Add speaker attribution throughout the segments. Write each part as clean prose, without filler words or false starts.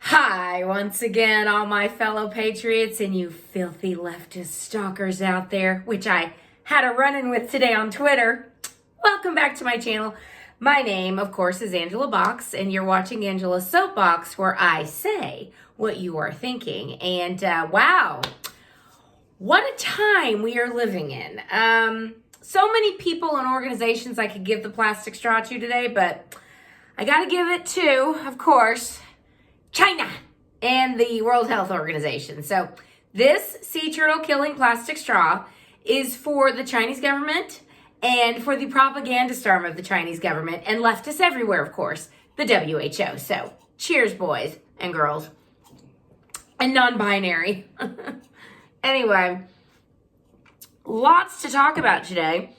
Speaker 1: Hi, once again, all my fellow patriots and you filthy leftist stalkers out there, which I had a run-in with today on Twitter. Welcome back to my channel. My name, of course, is Angela Box, and you're watching Angela's Soapbox, where I say what you are thinking. And wow, what a time we are living in. So many people and organizations I could give the plastic straw to today, but I gotta give it to, of course, China and the World Health Organization. So this sea turtle killing plastic straw is for the Chinese government and for the propagandist arm of the Chinese government and leftists everywhere, of course, the WHO. So cheers, boys and girls, and non-binary. Anyway, lots to talk about today.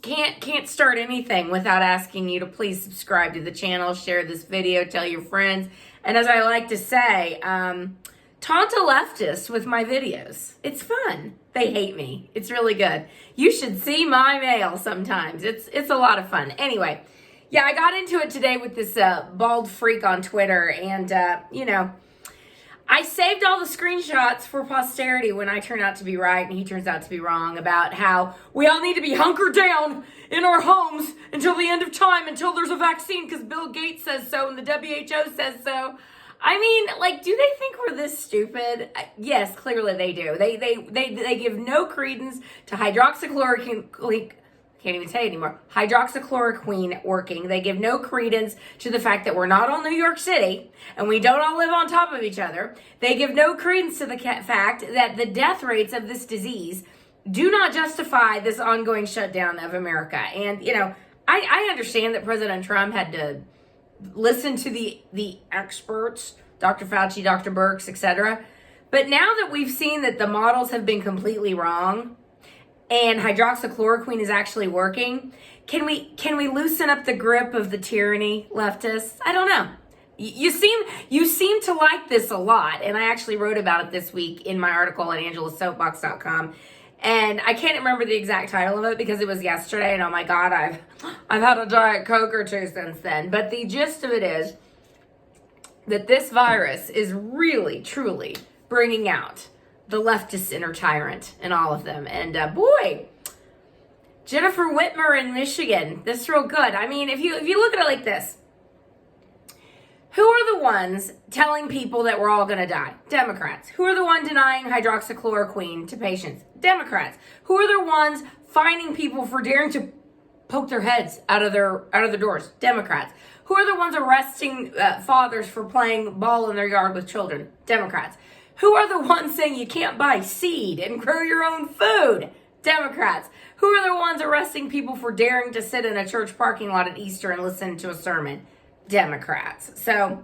Speaker 1: Can't start anything without asking you to please subscribe to the channel, share this video, tell your friends, and as I like to say, taunt a leftist with my videos. It's fun. They hate me. It's really good. You should see my mail sometimes. It's a lot of fun. Anyway, yeah, I got into it today with this bald freak on Twitter, and you know, I saved all the screenshots for posterity when I turn out to be right and he turns out to be wrong, about how we all need to be hunkered down in our homes until the end of time, until there's a vaccine because Bill Gates says so and the WHO says so. I mean, like, do they think we're this stupid? Yes, clearly they do. They give no credence to hydroxychloroquine. Can't even say it anymore. Hydroxychloroquine working. They give no credence to the fact that we're not all New York City and we don't all live on top of each other. They give no credence to the fact that the death rates of this disease do not justify this ongoing shutdown of America. And, you know, I understand that President Trump had to listen to the experts, Dr. Fauci, Dr. Birx, etc. But now that we've seen that the models have been completely wrong, and hydroxychloroquine is actually working, can we loosen up the grip of the tyranny, leftists? I don't know. You seem to like this a lot, and I actually wrote about it this week in my article at angelasoapbox.com. And I can't remember the exact title of it because it was yesterday, and oh my God, I've had a Diet Coke or two since then. But the gist of it is that this virus is really, truly bringing out the leftist inner tyrant in all of them. And boy, Jennifer Whitmer in Michigan, this is real good. I mean, if you look at it like this, who are the ones telling people that we're all going to die? Democrats. Who are the ones denying hydroxychloroquine to patients? Democrats. Who are the ones fining people for daring to poke their heads out of their doors? Democrats. Who are the ones arresting fathers for playing ball in their yard with children? Democrats. Who are the ones saying you can't buy seed and grow your own food? Democrats. Who are the ones arresting people for daring to sit in a church parking lot at Easter and listen to a sermon? Democrats. So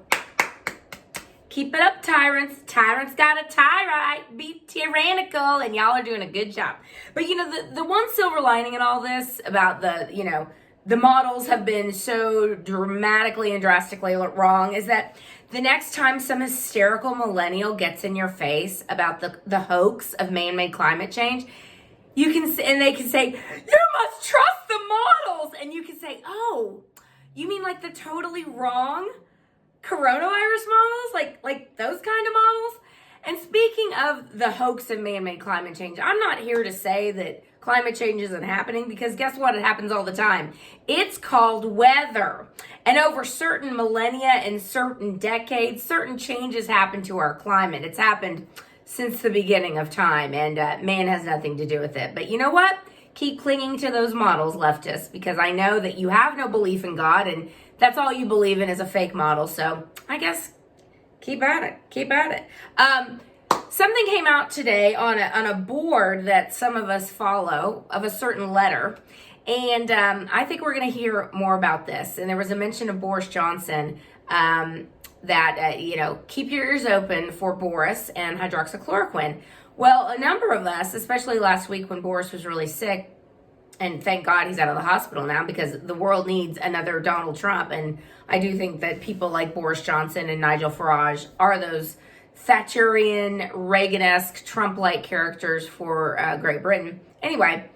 Speaker 1: keep it up, tyrants. Tyrants gotta tie right, be tyrannical, and y'all are doing a good job. But you know, the one silver lining in all this about the models have been so dramatically and drastically wrong is that the next time some hysterical millennial gets in your face about the hoax of man-made climate change, they can say, you must trust the models. And you can say, oh, you mean like the totally wrong coronavirus models? Like those kind of models? And speaking of the hoax of man-made climate change, I'm not here to say that climate change isn't happening, because guess what? It happens all the time. It's called weather. And over certain millennia and certain decades, certain changes happen to our climate. It's happened since the beginning of time, and man has nothing to do with it. But you know what? Keep clinging to those models, leftists, because I know that you have no belief in God, and that's all you believe in is a fake model. So I guess keep at it. Keep at it. Something came out today on a board that some of us follow of a certain letter, and I think we're going to hear more about this. And there was a mention of Boris Johnson, that, keep your ears open for Boris and hydroxychloroquine. Well, a number of us, especially last week when Boris was really sick, and thank God he's out of the hospital now because the world needs another Donald Trump. And I do think that people like Boris Johnson and Nigel Farage are those Thatcherian, Reagan-esque, Trump-like characters for Great Britain. Anyway,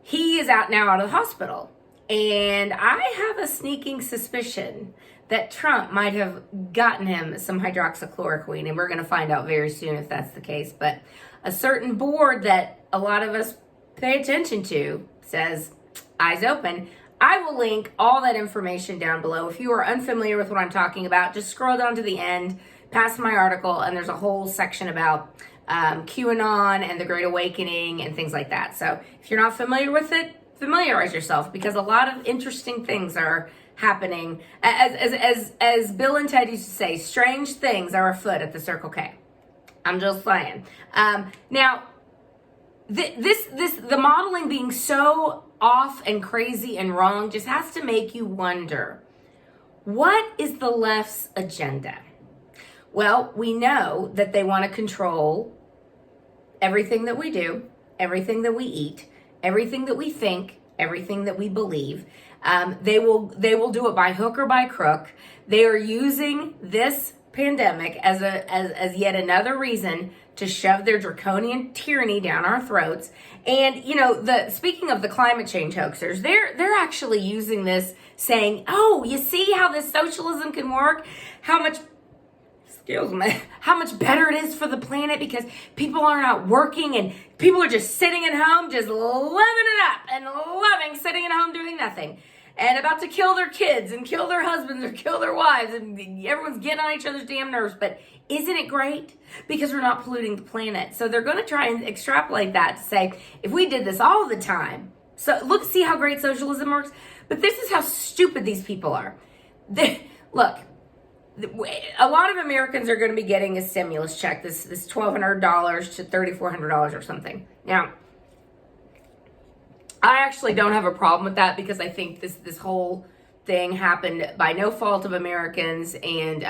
Speaker 1: he is out of the hospital. And I have a sneaking suspicion that Trump might have gotten him some hydroxychloroquine, and we're going to find out very soon if that's the case. But a certain board that a lot of us pay attention to says, eyes open. I will link all that information down below. If you are unfamiliar with what I'm talking about, just scroll down to the end, past my article, and there's a whole section about QAnon and the Great Awakening and things like that. So if you're not familiar with it, familiarize yourself, because a lot of interesting things are happening. As Bill and Ted used to say, strange things are afoot at the Circle K. I'm just saying. Now, the modeling being so off and crazy and wrong just has to make you wonder, what is the left's agenda? Well, we know that they want to control everything that we do, everything that we eat, everything that we think, everything that we believe. They will do it by hook or by crook. They are using this pandemic as yet another reason to shove their draconian tyranny down our throats. And speaking of the climate change hoaxers, they're actually using this, saying, "Oh, you see how this socialism can work? How much better it is for the planet because people aren't out working and people are just sitting at home, just living it up and loving sitting at home doing nothing, and about to kill their kids and kill their husbands or kill their wives, and everyone's getting on each other's damn nerves. But isn't it great? Because we're not polluting the planet." So they're going to try and extrapolate that to say, if we did this all the time, so see how great socialism works? But this is how stupid these people are. Look, a lot of Americans are going to be getting a stimulus check, this $1,200 to $3,400 or something. Now, I actually don't have a problem with that, because I think this whole thing happened by no fault of Americans, and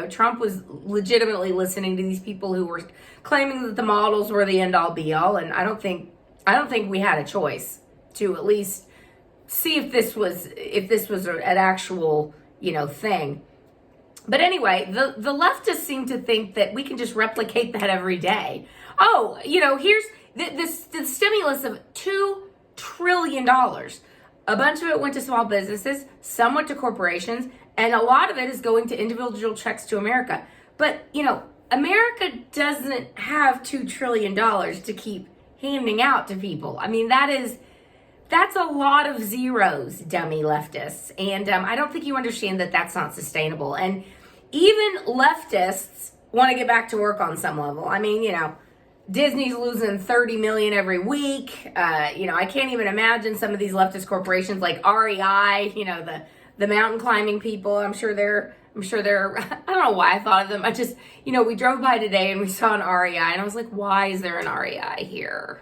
Speaker 1: Trump was legitimately listening to these people who were claiming that the models were the end all be all, and I don't think we had a choice to at least see if this was an actual thing. But anyway, the leftists seem to think that we can just replicate that every day. Oh, here's the stimulus of $2 trillion. A bunch of it went to small businesses, some went to corporations, and a lot of it is going to individual checks to America. But, America doesn't have $2 trillion to keep handing out to people. I mean, that's a lot of zeros, dummy leftists. And I don't think you understand that that's not sustainable. And even leftists want to get back to work on some level. I mean, Disney's losing $30 million every week. I can't even imagine some of these leftist corporations like REI, the mountain climbing people. I'm sure they're, I don't know why I thought of them. I just, we drove by today and we saw an REI and I was like, why is there an REI here?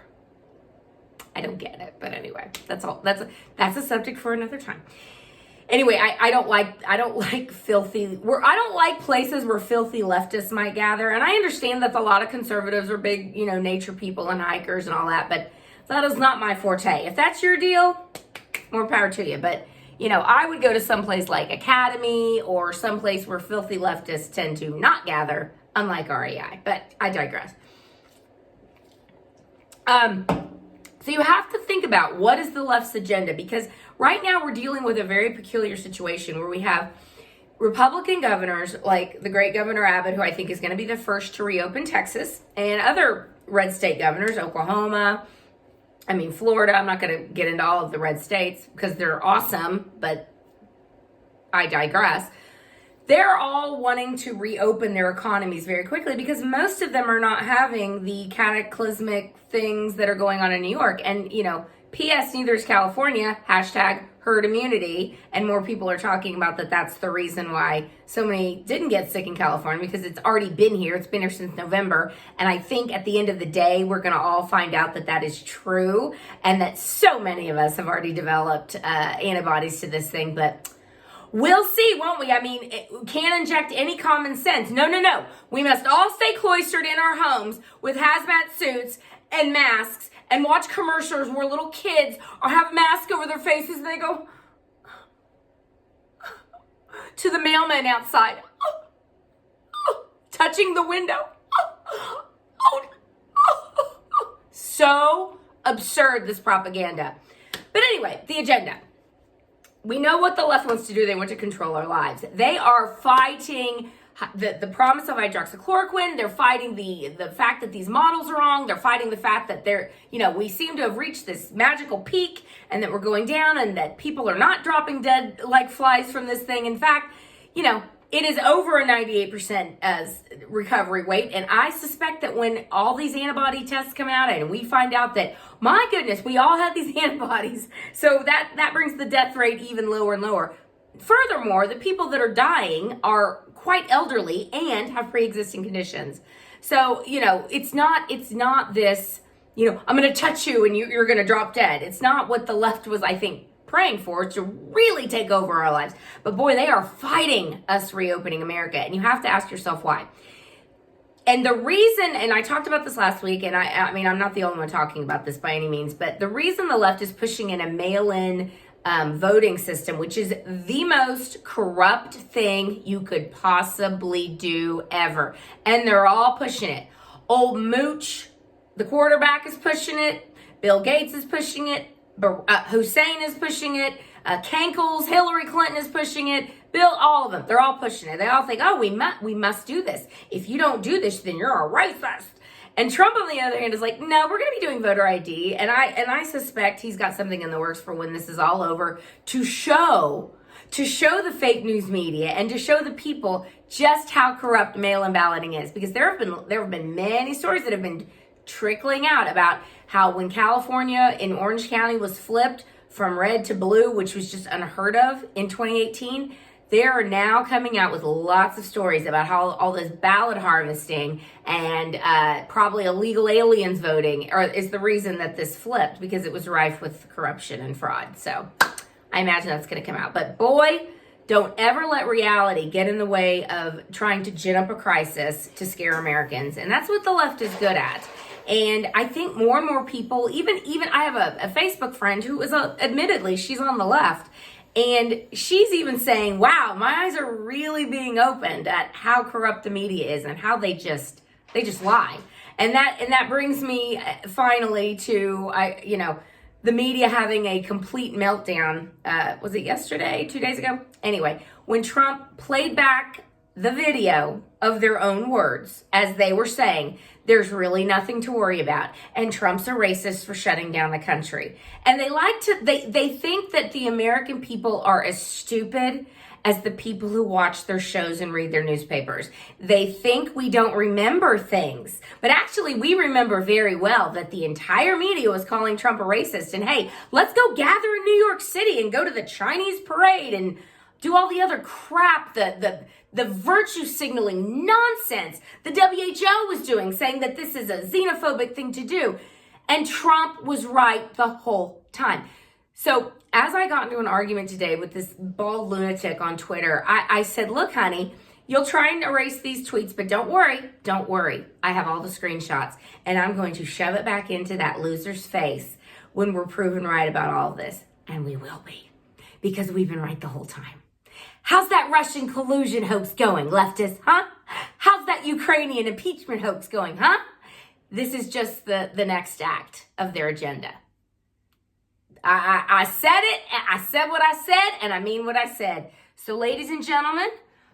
Speaker 1: I don't get it. But anyway, that's all. That's a subject for another time. Anyway, I don't like filthy. I don't like places where filthy leftists might gather. And I understand that a lot of conservatives are big, nature people and hikers and all that. But that is not my forte. If that's your deal, more power to you. But I would go to someplace like Academy or someplace where filthy leftists tend to not gather, unlike REI. But I digress. So you have to think about, what is the left's agenda? Because right now we're dealing with a very peculiar situation where we have Republican governors like the great Governor Abbott, who I think is going to be the first to reopen Texas, and other red state governors, Oklahoma, Florida. I'm not going to get into all of the red states because they're awesome, but I digress. They're all wanting to reopen their economies very quickly because most of them are not having the cataclysmic things that are going on in New York. And, P.S. neither is California, #herd immunity. And more people are talking about that's the reason why so many didn't get sick in California, because it's already been here. It's been here since November. And I think at the end of the day, we're going to all find out that is true and that so many of us have already developed antibodies to this thing. But we'll see, won't we? Can't inject any common sense. No. We must all stay cloistered in our homes with hazmat suits and masks and watch commercials where little kids have masks over their faces and they go to the mailman outside, touching the window. So absurd, this propaganda. But anyway, the agenda. we know what the left wants to do. They want to control our lives. They are fighting the promise of hydroxychloroquine. They're fighting the fact that these models are wrong. They're fighting the fact that we seem to have reached this magical peak and that we're going down and that people are not dropping dead like flies from this thing. In fact, it is over a 98% as recovery rate. And I suspect that when all these antibody tests come out and we find out that, my goodness, we all had these antibodies. So that brings the death rate even lower and lower. Furthermore, the people that are dying are quite elderly and have pre-existing conditions. So, it's not this, I'm going to touch you and you're going to drop dead. It's not what the left was, I think, praying for, to really take over our lives. But boy, they are fighting us reopening America. And you have to ask yourself why. And the reason, and I talked about this last week, and I mean, I'm not the only one talking about this by any means, but the reason the left is pushing in a mail-in voting system, which is the most corrupt thing you could possibly do ever. And they're all pushing it. Old Mooch, the quarterback, is pushing it. Bill Gates is pushing it. Hussein is pushing it. Kankles, Hillary Clinton is pushing it. Bill, all of them, they're all pushing it. They all think, we must do this. If you don't do this, then you're a racist. And Trump, on the other hand, is like, no, we're going to be doing voter ID. And I suspect he's got something in the works for when this is all over to show the fake news media and to show the people just how corrupt mail-in balloting is. Because there have been many stories that have been trickling out about how when California in Orange County was flipped from red to blue, which was just unheard of in 2018, they are now coming out with lots of stories about how all this ballot harvesting and probably illegal aliens voting is the reason that this flipped, because it was rife with corruption and fraud. So I imagine that's going to come out. But boy, don't ever let reality get in the way of trying to gin up a crisis to scare Americans. And that's what the left is good at. And I think more and more people, even I have a Facebook friend who is admittedly, she's on the left. And she's even saying, wow, my eyes are really being opened at how corrupt the media is and how they just lie. And that brings me finally to, the media having a complete meltdown. Was it yesterday, 2 days ago? Anyway, when Trump played back the video of their own words, as they were saying, there's really nothing to worry about. And Trump's a racist for shutting down the country. And they think that the American people are as stupid as the people who watch their shows and read their newspapers. They think we don't remember things. But actually, we remember very well that the entire media was calling Trump a racist. And hey, let's go gather in New York City and go to the Chinese parade and do all the other crap, the virtue signaling nonsense the WHO was doing, saying that this is a xenophobic thing to do. And Trump was right the whole time. So as I got into an argument today with this bald lunatic on Twitter, I said, look, honey, you'll try and erase these tweets, but don't worry. I have all the screenshots, and I'm going to shove it back into that loser's face when we're proven right about all of this. And we will be, because we've been right the whole time. How's that Russian collusion hoax going, leftists, huh? How's that Ukrainian impeachment hoax going, huh? This is just the next act of their agenda. I said it, I said what I said, and I mean what I said. So ladies and gentlemen,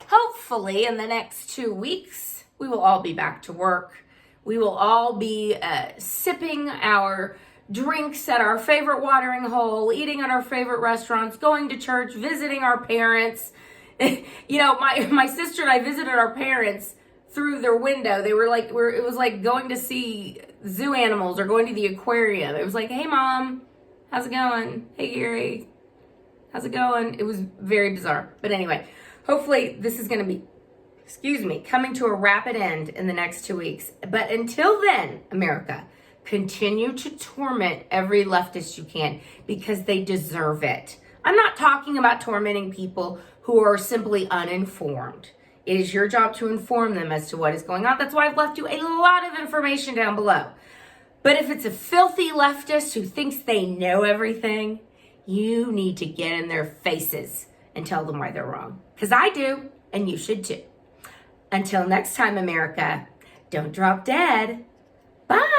Speaker 1: hopefully in the next 2 weeks, we will all be back to work. We will all be sipping our drinks at our favorite watering hole, eating at our favorite restaurants, going to church, visiting our parents. My sister and I visited our parents through their window. They were like, it was like going to see zoo animals or going to the aquarium. It was like, hey mom, how's it going? Hey Gary, how's it going? It was very bizarre. But anyway, hopefully this is going to be, coming to a rapid end in the next 2 weeks. But until then, America, continue to torment every leftist you can, because they deserve it. I'm not talking about tormenting people who are simply uninformed. It is your job to inform them as to what is going on. That's why I've left you a lot of information down below. But if it's a filthy leftist who thinks they know everything, you need to get in their faces and tell them why they're wrong. Because I do, and you should too. Until next time, America, don't drop dead. Bye.